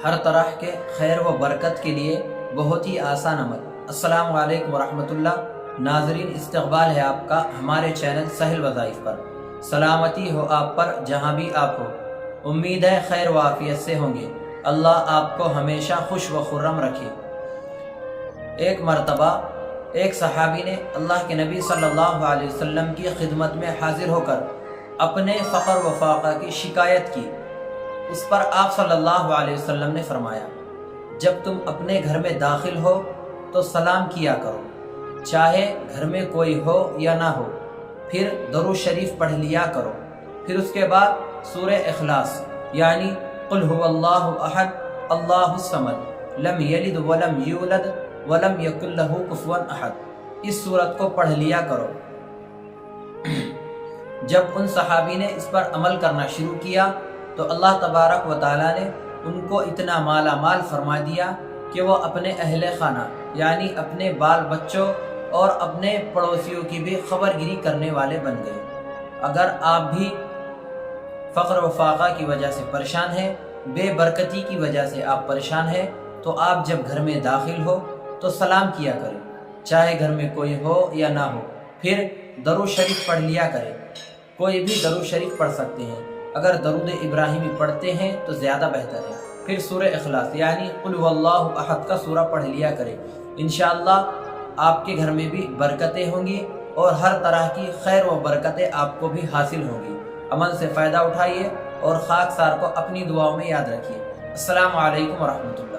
ہر طرح کے خیر و برکت کے لیے بہت ہی آسان عمل۔ السلام علیکم ورحمۃ اللہ۔ ناظرین، استقبال ہے آپ کا ہمارے چینل سہل وظائف پر۔ سلامتی ہو آپ پر جہاں بھی آپ ہو۔ امید ہے خیر و عافیت سے ہوں گے۔ اللہ آپ کو ہمیشہ خوش و خرم رکھے۔ ایک مرتبہ ایک صحابی نے اللہ کے نبی صلی اللہ علیہ وسلم کی خدمت میں حاضر ہو کر اپنے فقر و فاقہ کی شکایت کی۔ اس پر آپ صلی اللہ علیہ وسلم نے فرمایا، جب تم اپنے گھر میں داخل ہو تو سلام کیا کرو، چاہے گھر میں کوئی ہو یا نہ ہو، پھر درود شریف پڑھ لیا کرو، پھر اس کے بعد سورہ اخلاص یعنی قل هو اللہ احد اللہ الصمد لم یلد ولم یولد ولم یکن لہ کفوا احد، اس سورت کو پڑھ لیا کرو۔ جب ان صحابی نے اس پر عمل کرنا شروع کیا تو اللہ تبارک و تعالیٰ نے ان کو اتنا مالا مال فرما دیا کہ وہ اپنے اہل خانہ یعنی اپنے بال بچوں اور اپنے پڑوسیوں کی بھی خبر گیری کرنے والے بن گئے۔ اگر آپ بھی فقر و فاقہ کی وجہ سے پریشان ہیں، بے برکتی کی وجہ سے آپ پریشان ہیں، تو آپ جب گھر میں داخل ہو تو سلام کیا کریں، چاہے گھر میں کوئی ہو یا نہ ہو، پھر درود شریف پڑھ لیا کریں۔ کوئی بھی درود شریف پڑھ سکتے ہیں، اگر درود ابراہیمی پڑھتے ہیں تو زیادہ بہتر ہے۔ پھر سورہ اخلاص یعنی قل هو اللہ احد کا سورہ پڑھ لیا کریں۔ انشاءاللہ آپ کے گھر میں بھی برکتیں ہوں گی اور ہر طرح کی خیر و برکتیں آپ کو بھی حاصل ہوں گی۔ عمل سے فائدہ اٹھائیے اور خاکسار کو اپنی دعاؤں میں یاد رکھیے۔ السلام علیکم ورحمۃ اللہ۔